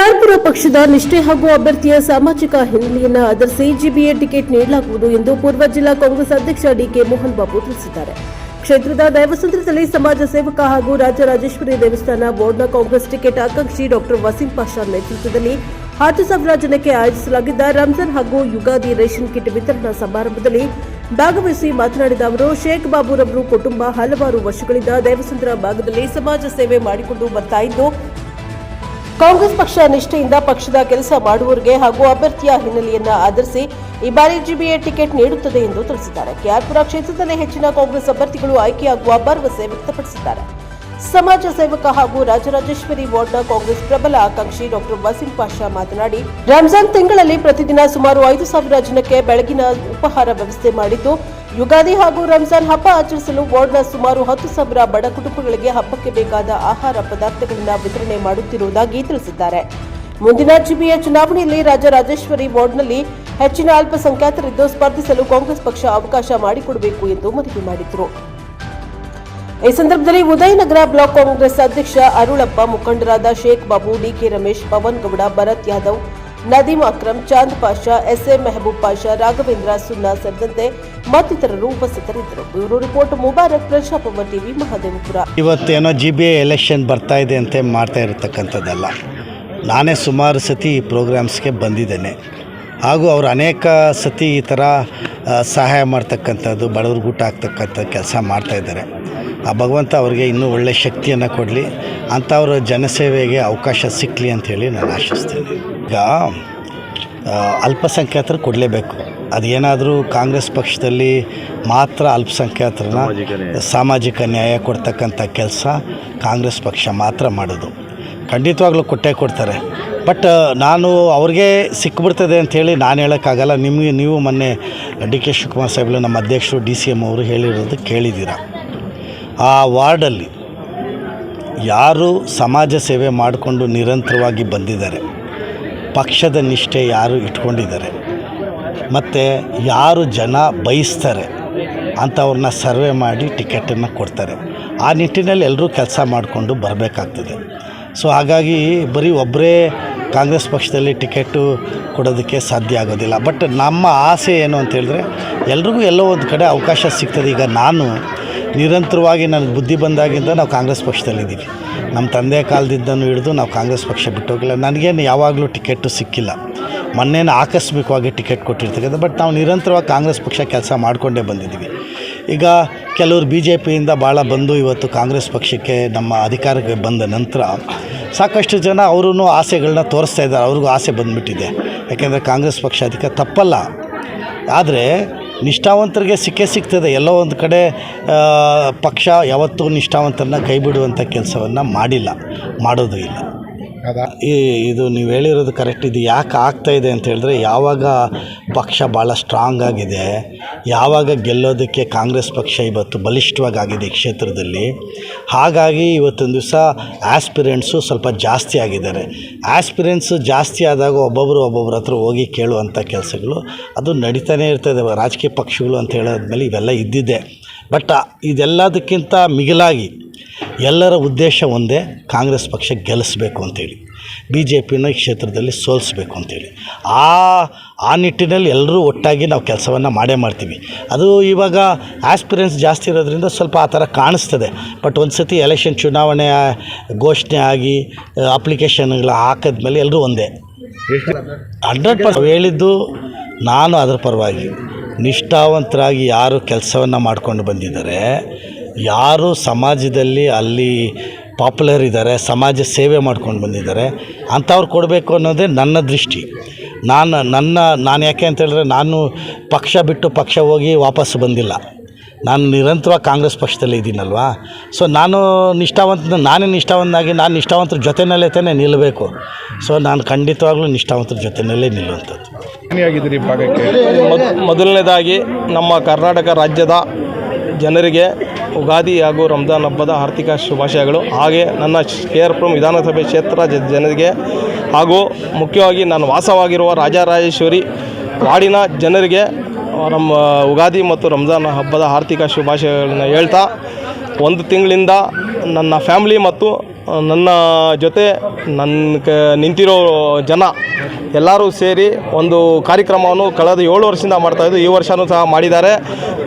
ಕೆಆರ್ಪುರ ಪಕ್ಷದ ನಿಷ್ಠೆ ಹಾಗೂ ಅಭ್ಯರ್ಥಿಯ ಸಾಮಾಜಿಕ ಹಿನ್ನೆಲೆಯನ್ನು ಆಧರಿಸಿ ಜಿಬಿಎ ಟಿಕೆಟ್ ನೀಡಲಾಗುವುದು ಎಂದು ಪೂರ್ವ ಜಿಲ್ಲಾ ಕಾಂಗ್ರೆಸ್ ಅಧ್ಯಕ್ಷ ಡಿಕೆ ಮೋಹನ್ ಬಾಬು ತಿಳಿಸಿದ್ದಾರೆ. ಕ್ಷೇತ್ರದ ದೈವಸಂದ್ರದಲ್ಲಿ ಸಮಾಜ ಸೇವಕ ಹಾಗೂ ರಾಜರಾಜೇಶ್ವರಿ ದೇವಸ್ಥಾನ ಬೋರ್ಡ್ನ ಕಾಂಗ್ರೆಸ್ ಟಿಕೆಟ್ ಆಕಾಂಕ್ಷಿ ಡಾಕ್ಟರ್ ವಸೀಂ ಪಾಷಾ ನೇತೃತ್ವದಲ್ಲಿ 10,000 ಜನಕ್ಕೆ ಆಯೋಜಿಸಲಾಗಿದ್ದ ರಂಜಾನ್ ಹಾಗೂ ಯುಗಾದಿ ರೇಷನ್ ಕಿಟ್ ವಿತರಣಾ ಸಮಾರಂಭದಲ್ಲಿ ಭಾಗವಹಿಸಿ ಮಾತನಾಡಿದ ಅವರು, ಶೇಖ್ ಬಾಬುರವರು ಕುಟುಂಬ ಹಲವಾರು ವರ್ಷಗಳಿಂದ ದೇವಸಂದ್ರ ಭಾಗದಲ್ಲಿ ಸಮಾಜ ಸೇವೆ ಮಾಡಿಕೊಂಡು ಬರ್ತಾ ಇದ್ದು, ಕಾಂಗ್ರೆಸ್ ಪಕ್ಷ ನಿಷ್ಠೆಯಿಂದ ಪಕ್ಷದ ಕೆಲಸ ಮಾಡುವವರಿಗೆ ಹಾಗೂ ಅಭ್ಯರ್ಥಿಯ ಹಿನ್ನೆಲೆಯನ್ನು ಆಧರಿಸಿ ಈ ಬಾರಿ ಜಿಬಿಎ ಟಿಕೆಟ್ ನೀಡುತ್ತದೆ ಎಂದು ತಿಳಿಸಿದ್ದಾರೆ. ಕೆಆರ್ಪುರ ಕ್ಷೇತ್ರದಲ್ಲಿ ಹೆಚ್ಚಿನ ಕಾಂಗ್ರೆಸ್ ಅಭ್ಯರ್ಥಿಗಳು ಆಯ್ಕೆಯಾಗುವ ಭರವಸೆ ವ್ಯಕ್ತಪಡಿಸಿದ್ದಾರೆ. ಸಮಾಜ ಸೇವಕ ಹಾಗೂ ರಾಜರಾಜೇಶ್ವರಿ ವಾರ್ಡ್ನ ಕಾಂಗ್ರೆಸ್ ಪ್ರಬಲ ಆಕಾಂಕ್ಷಿ ಡಾಕ್ಟರ್ ವಸೀಂ ಪಾಷಾ ಮಾತನಾಡಿ, ರಂಜಾನ್ ತಿಂಗಳಲ್ಲಿ ಪ್ರತಿದಿನ ಸುಮಾರು 5,000 ಜನಕ್ಕೆ ಬೆಳಗಿನ ಉಪಹಾರ ವ್ಯವಸ್ಥೆ ಮಾಡಿದ್ದು, ಯುಗಾದಿ ಹಾಗೂ ರಂಜಾನ್ ಹಬ್ಬ ಆಚರಿಸಲು ವಾರ್ಡ್ನ ಸುಮಾರು 10,000 ಬಡ ಕುಟುಂಬಗಳಿಗೆ ಹಬ್ಬಕ್ಕೆ ಬೇಕಾದ ಆಹಾರ ಪದಾರ್ಥಗಳನ್ನು ವಿತರಣೆ ಮಾಡುತ್ತಿರುವುದಾಗಿ ತಿಳಿಸಿದ್ದಾರೆ. ಮುಂದಿನ ಜಿಬಿಎ ಚುನಾವಣೆಯಲ್ಲಿ ರಾಜರಾಜೇಶ್ವರಿ ವಾರ್ಡ್ನಲ್ಲಿ ಹೆಚ್ಚಿನ ಅಲ್ಪಸಂಖ್ಯಾತರಿದ್ದು ಸ್ಪರ್ಧಿಸಲು ಕಾಂಗ್ರೆಸ್ ಪಕ್ಷ ಅವಕಾಶ ಮಾಡಿಕೊಡಬೇಕು ಎಂದು ಮನವಿ ಮಾಡಿದರು. ಈ ಸಂದರ್ಭದಲ್ಲಿ ಉದಯನಗರ ಬ್ಲಾಕ್ ಕಾಂಗ್ರೆಸ್ ಅಧ್ಯಕ್ಷ ಅರುಳಪ್ಪ, ಮುಖಂಡರಾದ ಶೇಖ್ ಬಾಬು, ಡಿಕೆ ರಮೇಶ್, ಪವನ್ ಗೌಡ, ಭರತ್ ಯಾದವ್, ನದೀಮ್ ಅಕ್ರಮ್, ಚಾಂದ್ ಪಾಷಾ, ಎಸ್ಎ ಮೆಹಬೂಬ್ ಪಾಷಾ, ರಾಘವೇಂದ್ರ ಸುನ್ನಾ ಸೇರಿದಂತೆ ಮತ್ತಿತರರು ಉಪಸ್ಥಿತರಿದ್ದರು. Bureau report Mubarak, Prajapower TV, Mahadevapura. ಇವತ್ತೇನೋ ಜಿಬಿಎ ಎಲೆಕ್ಷನ್ ಬರ್ತಾ ಇದೆ ಅಂತ ಮಾಡ್ತಾ ಇರತಕ್ಕಂಥದ್ದಲ್ಲ. ನಾನೇ ಸುಮಾರು ಸತಿ ಈ ಪ್ರೋಗ್ರಾಮ್ಸ್ಗೆ ಬಂದಿದ್ದೇನೆ ಹಾಗೂ ಅವರು ಅನೇಕ ಸತಿ ಈ ಥರ ಸಹಾಯ ಮಾಡ್ತಕ್ಕಂಥದ್ದು, ಬಡವ್ರಿಗೆ ಊಟ ಆಗ್ತಕ್ಕಂಥ ಕೆಲಸ ಮಾಡ್ತಾಯಿದ್ದಾರೆ. ಆ ಭಗವಂತ ಅವರಿಗೆ ಇನ್ನೂ ಒಳ್ಳೆಯ ಶಕ್ತಿಯನ್ನು ಕೊಡಲಿ, ಅಂಥವ್ರ ಜನಸೇವೆಗೆ ಅವಕಾಶ ಸಿಕ್ಕಲಿ ಅಂಥೇಳಿ ನಾನು ಆಶಿಸ್ತೇನೆ. ಈಗ ಅಲ್ಪಸಂಖ್ಯಾತರು ಕೊಡಲೇಬೇಕು. ಅದೇನಾದರೂ ಕಾಂಗ್ರೆಸ್ ಪಕ್ಷದಲ್ಲಿ ಮಾತ್ರ ಅಲ್ಪಸಂಖ್ಯಾತರನ್ನ ಸಾಮಾಜಿಕ ನ್ಯಾಯ ಕೊಡ್ತಕ್ಕಂಥ ಕೆಲಸ ಕಾಂಗ್ರೆಸ್ ಪಕ್ಷ ಮಾತ್ರ ಮಾಡೋದು. ಖಂಡಿತವಾಗ್ಲೂ ಕೊಟ್ಟೇ ಕೊಡ್ತಾರೆ. ಬಟ್ ನಾನು ಅವ್ರಿಗೆ ಸಿಕ್ಬಿಡ್ತದೆ ಅಂಥೇಳಿ ನಾನು ಹೇಳೋಕ್ಕಾಗಲ್ಲ. ನೀವು ಮೊನ್ನೆ ಡಿ ಕೆ ಶಿವಕುಮಾರ್ ಸಾಹೇಬರು, ನಮ್ಮ ಅಧ್ಯಕ್ಷರು DCM ಅವರು ಹೇಳಿರೋದು ಕೇಳಿದ್ದೀರ. ಆ ವಾರ್ಡಲ್ಲಿ ಯಾರು ಸಮಾಜ ಸೇವೆ ಮಾಡಿಕೊಂಡು ನಿರಂತರವಾಗಿ ಬಂದಿದ್ದಾರೆ, ಪಕ್ಷದ ನಿಷ್ಠೆ ಯಾರು ಇಟ್ಕೊಂಡಿದ್ದಾರೆ, ಮತ್ತು ಯಾರು ಜನ ಬಯಸ್ತಾರೆ ಅಂಥವ್ರನ್ನ ಸರ್ವೆ ಮಾಡಿ ಟಿಕೆಟನ್ನು ಕೊಡ್ತಾರೆ. ಆ ನಿಟ್ಟಿನಲ್ಲಿ ಎಲ್ಲರೂ ಕೆಲಸ ಮಾಡಿಕೊಂಡು ಬರಬೇಕಾಗ್ತದೆ. ಸೊ ಹಾಗಾಗಿ ಬರೀ ಒಬ್ಬರೇ ಕಾಂಗ್ರೆಸ್ ಪಕ್ಷದಲ್ಲಿ ಟಿಕೆಟು ಕೊಡೋದಕ್ಕೆ ಸಾಧ್ಯ ಆಗೋದಿಲ್ಲ. ಬಟ್ ನಮ್ಮ ಆಸೆ ಏನು ಅಂತ ಹೇಳಿದ್ರೆ ಎಲ್ರಿಗೂ ಎಲ್ಲೋ ಒಂದು ಕಡೆ ಅವಕಾಶ ಸಿಗ್ತದೆ. ಈಗ ನಾನು ನಿರಂತರವಾಗಿ ನನಗೆ ಬುದ್ಧಿ ಬಂದಾಗಿಂದ ನಾವು ಕಾಂಗ್ರೆಸ್ ಪಕ್ಷದಲ್ಲಿದ್ದೀವಿ. ನಮ್ಮ ತಂದೆ ಕಾಲದಿಂದನೂ ಹಿಡಿದು ನಾವು ಕಾಂಗ್ರೆಸ್ ಪಕ್ಷ ಬಿಟ್ಟೋಗಿಲ್ಲ. ನನಗೇನು ಯಾವಾಗಲೂ ಟಿಕೆಟು ಸಿಕ್ಕಿಲ್ಲ. ಮೊನ್ನೇನು ಆಕಸ್ಮಿಕವಾಗಿ ಟಿಕೆಟ್ ಕೊಟ್ಟಿರ್ತಕ್ಕಂಥ, ಬಟ್ ನಾವು ನಿರಂತರವಾಗಿ ಕಾಂಗ್ರೆಸ್ ಪಕ್ಷ ಕೆಲಸ ಮಾಡಿಕೊಂಡೇ ಬಂದಿದ್ದೀವಿ. ಈಗ ಕೆಲವರು BJPಯಿಂದ ಭಾಳ ಬಂದು ಇವತ್ತು ಕಾಂಗ್ರೆಸ್ ಪಕ್ಷಕ್ಕೆ ನಮ್ಮ ಅಧಿಕಾರಕ್ಕೆ ಬಂದ ನಂತರ ಸಾಕಷ್ಟು ಜನ ಅವರೂ ಆಸೆಗಳನ್ನ ತೋರಿಸ್ತಾ ಇದ್ದಾರೆ. ಅವ್ರಿಗೂ ಆಸೆ ಬಂದುಬಿಟ್ಟಿದೆ. ಯಾಕೆಂದರೆ ಕಾಂಗ್ರೆಸ್ ಪಕ್ಷ ಅದಕ್ಕೆ ತಪ್ಪಲ್ಲ. ಆದರೆ ನಿಷ್ಠಾವಂತರಿಗೆ ಸಿಗ್ತದೆ. ಎಲ್ಲೋ ಒಂದು ಕಡೆ ಪಕ್ಷ ಯಾವತ್ತೂ ನಿಷ್ಠಾವಂತರನ್ನ ಕೈ ಬಿಡುವಂಥ ಕೆಲಸವನ್ನು ಮಾಡೋದು ಇಲ್ಲ. ಇದು ನೀವು ಹೇಳಿರೋದು ಕರೆಕ್ಟ್. ಇದು ಯಾಕೆ ಆಗ್ತಾಯಿದೆ ಅಂತ ಹೇಳಿದ್ರೆ, ಯಾವಾಗ ಪಕ್ಷ ಭಾಳ ಸ್ಟ್ರಾಂಗ್ ಆಗಿದೆ, ಯಾವಾಗ ಗೆಲ್ಲೋದಕ್ಕೆ ಕಾಂಗ್ರೆಸ್ ಪಕ್ಷ ಇವತ್ತು ಬಲಿಷ್ಠವಾಗಿ ಆಗಿದೆ ಈ ಕ್ಷೇತ್ರದಲ್ಲಿ, ಹಾಗಾಗಿ ಇವತ್ತೊಂದು ದಿವಸ ಆಸ್ಪಿರೆಂಟ್ಸು ಸ್ವಲ್ಪ ಜಾಸ್ತಿ ಆಗಿದ್ದಾರೆ. ಆಸ್ಪಿರೆಂಟ್ಸು ಜಾಸ್ತಿ ಆದಾಗ ಒಬ್ಬೊಬ್ಬರ ಹತ್ರ ಹೋಗಿ ಕೇಳುವಂಥ ಕೆಲಸಗಳು ಅದು ನಡೀತಾನೆ ಇರ್ತದೆ. ರಾಜಕೀಯ ಪಕ್ಷಗಳು ಅಂತ ಹೇಳೋದ್ಮೇಲೆ ಇವೆಲ್ಲ ಇದ್ದಿದೆ. ಬಟ್ ಇದೆಲ್ಲದಕ್ಕಿಂತ ಮಿಗಿಲಾಗಿ ಎಲ್ಲರ ಉದ್ದೇಶ ಒಂದೇ, ಕಾಂಗ್ರೆಸ್ ಪಕ್ಷ ಗೆಲ್ಲಿಸಬೇಕು ಅಂತೇಳಿ, BJPನ ಈ ಕ್ಷೇತ್ರದಲ್ಲಿ ಸೋಲಿಸ್ಬೇಕು ಅಂತೇಳಿ. ಆ ನಿಟ್ಟಿನಲ್ಲಿ ಎಲ್ಲರೂ ಒಟ್ಟಾಗಿ ನಾವು ಕೆಲಸವನ್ನು ಮಾಡ್ತೀವಿ. ಅದು ಇವಾಗ ಆಸ್ಪಿರೆನ್ಸ್ ಜಾಸ್ತಿ ಇರೋದ್ರಿಂದ ಸ್ವಲ್ಪ ಆ ಥರ ಕಾಣಿಸ್ತದೆ. ಬಟ್ ಒಂದು ಸತಿ ಎಲೆಕ್ಷನ್ ಚುನಾವಣೆ ಘೋಷಣೆ ಆಗಿ ಅಪ್ಲಿಕೇಶನ್ಗಳು ಹಾಕಿದ್ಮೇಲೆ ಎಲ್ಲರೂ ಒಂದೇ 100% ಹೇಳಿದ್ದು. ನಾನು ಅದರ ಪರವಾಗಿ ನಿಷ್ಠಾವಂತರಾಗಿ ಯಾರು ಕೆಲಸವನ್ನು ಮಾಡ್ಕೊಂಡು ಬಂದಿದ್ದಾರೆ, ಯಾರು ಸಮಾಜದಲ್ಲಿ ಅಲ್ಲಿ ಪಾಪ್ಯುಲರ್ ಇದ್ದಾರೆ, ಸಮಾಜ ಸೇವೆ ಮಾಡ್ಕೊಂಡು ಬಂದಿದ್ದಾರೆ, ಅಂಥವ್ರು ಕೊಡಬೇಕು ಅನ್ನೋದೇ ನನ್ನ ದೃಷ್ಟಿ. ನಾನು ಯಾಕೆ ಅಂತ ಹೇಳಿದ್ರೆ, ನಾನು ಪಕ್ಷ ಬಿಟ್ಟು ಪಕ್ಷ ಹೋಗಿ ವಾಪಸ್ಸು ಬಂದಿಲ್ಲ. ನಾನು ನಿರಂತರವಾಗಿ ಕಾಂಗ್ರೆಸ್ ಪಕ್ಷದಲ್ಲಿ ಇದ್ದೀನಲ್ವಾ. ಸೊ ನಾನೇ ನಿಷ್ಠಾವಂತನಾಗಿ ನಾನು ನಿಷ್ಠಾವಂತರ ಜೊತೆಯಲ್ಲೇ ತಾನೇ ನಿಲ್ಲಬೇಕು. ಸೊ ನಾನು ಖಂಡಿತವಾಗ್ಲೂ ನಿಷ್ಠಾವಂತರ ಜೊತೆಯಲ್ಲೇ ನಿಲ್ಲುವಂಥದ್ದು. ಮೊದಲನೇದಾಗಿ ನಮ್ಮ ಕರ್ನಾಟಕ ರಾಜ್ಯದ ಜನರಿಗೆ ಯುಗಾದಿ ಹಾಗೂ ರಂಜಾನ್ ಹಬ್ಬದ ಆರ್ಥಿಕ ಶುಭಾಶಯಗಳು. ಹಾಗೆ ನನ್ನ KRಪುರ ವಿಧಾನಸಭೆ ಕ್ಷೇತ್ರ ಜನರಿಗೆ ಹಾಗೂ ಮುಖ್ಯವಾಗಿ ನಾನು ವಾಸವಾಗಿರುವ ರಾಜರಾಜೇಶ್ವರಿ ವಾರ್ಡಿನ ಜನರಿಗೆ ನಮ್ಮ ಯುಗಾದಿ ಮತ್ತು ರಂಜಾನ್ ಹಬ್ಬದ ಆರ್ಥಿಕ ಶುಭಾಶಯಗಳನ್ನು ಹೇಳ್ತಾ, ಒಂದು ತಿಂಗಳಿಂದ ನನ್ನ ಫ್ಯಾಮಿಲಿ ಮತ್ತು ನನ್ನ ಜೊತೆ ನಿಂತಿರೋ ಜನ ಎಲ್ಲರೂ ಸೇರಿ ಒಂದು ಕಾರ್ಯಕ್ರಮವನ್ನು ಕಳೆದ 7 ವರ್ಷದಿಂದ ಮಾಡ್ತಾಯಿದ್ದು, ಈ ವರ್ಷವೂ ಸಹ ಮಾಡಿದ್ದಾರೆ.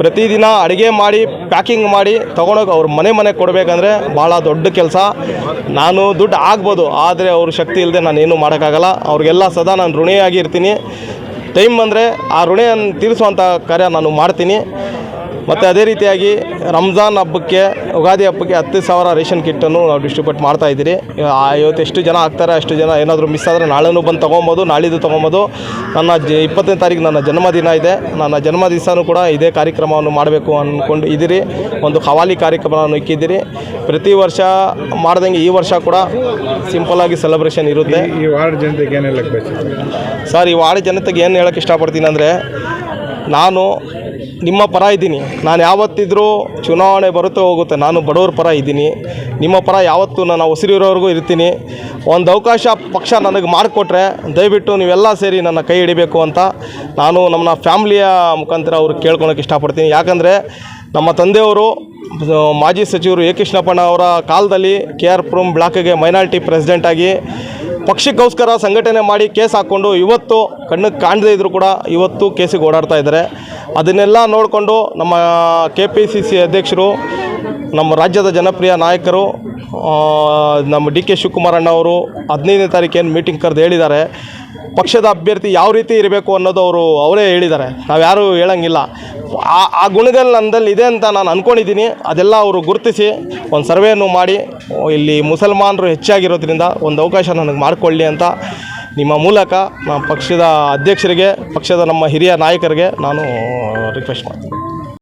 ಪ್ರತಿದಿನ ಅಡುಗೆ ಮಾಡಿ ಪ್ಯಾಕಿಂಗ್ ಮಾಡಿ ತೊಗೊಂಡೋಗಿ ಅವ್ರ ಮನೆ ಕೊಡಬೇಕಂದ್ರೆ ಭಾಳ ದೊಡ್ಡ ಕೆಲಸ. ನಾನು ದುಡ್ಡು ಆಗ್ಬೋದು, ಆದರೆ ಅವ್ರ ಶಕ್ತಿ ಇಲ್ಲದೆ ನಾನು ಏನೂ ಮಾಡೋಕ್ಕಾಗಲ್ಲ. ಅವ್ರಿಗೆಲ್ಲ ಸದಾ ನಾನು ಋಣಿಯಾಗಿ ಇರ್ತೀನಿ. ಟೈಮ್ ಬಂದರೆ ಆ ಋಣಿಯನ್ನು ತೀರಿಸುವಂಥ ಕಾರ್ಯ ನಾನು ಮಾಡ್ತೀನಿ. ಮತ್ತು ಅದೇ ರೀತಿಯಾಗಿ ರಂಜಾನ್ ಹಬ್ಬಕ್ಕೆ, ಯುಗಾದಿ ಹಬ್ಬಕ್ಕೆ 10,000 ರೇಷನ್ ಕಿಟ್ಟನ್ನು ನಾವು ಡಿಸ್ಟ್ರಿಬ್ಯೂಟ್ ಮಾಡ್ತಾಯಿದ್ದೀರಿ. ಇವತ್ತು ಎಷ್ಟು ಜನ ಆಗ್ತಾರೆ ಅಷ್ಟು ಜನ ಏನಾದರೂ ಮಿಸ್ ಆದರೆ ನಾಳೆನೂ ಬಂದು ತೊಗೊಬೋದು, ನಾಳಿದ್ದು ತೊಗೊಬೋದು. ನನ್ನ 20ನೇ ತಾರೀಕು ನನ್ನ ಜನ್ಮದಿನ ಇದೆ. ನನ್ನ ಜನ್ಮದಿವಸನೂ ಕೂಡ ಇದೇ ಕಾರ್ಯಕ್ರಮವನ್ನು ಮಾಡಬೇಕು ಅಂದ್ಕೊಂಡು ಇದ್ದೀರಿ. ಒಂದು ಖವಾಲಿ ಕಾರ್ಯಕ್ರಮವನ್ನು ಇಕ್ಕಿದ್ದೀರಿ. ಪ್ರತಿ ವರ್ಷ ಮಾಡ್ದಂಗೆ ಈ ವರ್ಷ ಕೂಡ ಸಿಂಪಲ್ಲಾಗಿ ಸೆಲೆಬ್ರೇಷನ್ ಇರುತ್ತೆ. ಈ ವಾರ್ಡ್ ಜನತೆಗೆ ಏನು ಹೇಳಕ್ಕೆ ಬಯಸ್ತೀರಿ ಸರ್? ಈ ವಾರ್ಡ್ ಜನತೆಗೆ ಏನು ಹೇಳೋಕ್ಕೆ ಇಷ್ಟಪಡ್ತೀನಿ ಅಂದರೆ, ನಾನು ನಿಮ್ಮ ಪರ ಇದ್ದೀನಿ. ನಾನು ಯಾವತ್ತಿದ್ರೂ ಚುನಾವಣೆ ಬರುತ್ತೆ ಹೋಗುತ್ತೆ, ನಾನು ಬಡವ್ರ ಪರ ಇದ್ದೀನಿ. ನಿಮ್ಮ ಪರ ಯಾವತ್ತೂ ನಾನು ಉಸಿರಿರೋವರೆಗೂ ಇರ್ತೀನಿ. ಒಂದು ಅವಕಾಶ ಪಕ್ಷ ನನಗೆ ಮಾಡಿಕೊಟ್ರೆ ದಯವಿಟ್ಟು ನೀವೆಲ್ಲ ಸೇರಿ ನನ್ನ ಕೈ ಹಿಡಿಬೇಕು ಅಂತ ನಾನು ನಮ್ಮ ಫ್ಯಾಮ್ಲಿಯ ಮುಖಾಂತರ ಅವ್ರಿಗೆ ಕೇಳ್ಕೊಳಕ್ಕೆ ಇಷ್ಟಪಡ್ತೀನಿ. ಯಾಕಂದರೆ ನಮ್ಮ ತಂದೆಯವರು ಮಾಜಿ ಸಚಿವರು ಎ ಕೃಷ್ಣಪ್ಪಣ್ಣ ಅವರ ಕಾಲದಲ್ಲಿ KR ಪುರಂ ಬ್ಲಾಕ್ಗೆ ಮೈನಾರಿಟಿ ಪ್ರೆಸಿಡೆಂಟಾಗಿ ಪಕ್ಷಕ್ಕೋಸ್ಕರ ಸಂಘಟನೆ ಮಾಡಿ ಕೇಸ್ ಹಾಕ್ಕೊಂಡು ಇವತ್ತು ಕಣ್ಣಿಗೆ ಕಾಣದೇ ಇದ್ದರೂ ಕೂಡ ಇವತ್ತು ಕೇಸಿಗೆ ಓಡಾಡ್ತಾ ಇದ್ದಾರೆ. ಅದನ್ನೆಲ್ಲ ನೋಡಿಕೊಂಡು ನಮ್ಮ KPCC ಅಧ್ಯಕ್ಷರು, ನಮ್ಮ ರಾಜ್ಯದ ಜನಪ್ರಿಯ ನಾಯಕರು, ನಮ್ಮ DK ಶಿವಕುಮಾರ್ ಅಣ್ಣವರು 15ನೇ ತಾರೀಕೇನು ಮೀಟಿಂಗ್ ಕರೆದು ಹೇಳಿದ್ದಾರೆ. ಪಕ್ಷದ ಅಭ್ಯರ್ಥಿ ಯಾವ ರೀತಿ ಇರಬೇಕು ಅನ್ನೋದು ಅವರೇ ಹೇಳಿದ್ದಾರೆ. ನಾವು ಯಾರೂ ಹೇಳೋಂಗಿಲ್ಲ. ಆ ಗುಣಗಳು ನನ್ನಲ್ಲಿ ಇದೆ ಅಂತ ನಾನು ಅಂದ್ಕೊಂಡಿದ್ದೀನಿ. ಅದೆಲ್ಲ ಅವರು ಗುರುತಿಸಿ ಒಂದು ಸರ್ವೆಯನ್ನು ಮಾಡಿ ಇಲ್ಲಿ ಮುಸಲ್ಮಾನರು ಹೆಚ್ಚಾಗಿರೋದ್ರಿಂದ ಒಂದು ಅವಕಾಶ ನನಗೆ ಮಾಡಿಕೊಳ್ಳಿ ಅಂತ ನಿಮ್ಮ ಮೂಲಕ ನಮ್ಮ ಪಕ್ಷದ ಅಧ್ಯಕ್ಷರಿಗೆ, ಪಕ್ಷದ ನಮ್ಮ ಹಿರಿಯ ನಾಯಕರಿಗೆ ನಾನು ರಿಕ್ವೆಸ್ಟ್ ಮಾಡ್ತೀನಿ.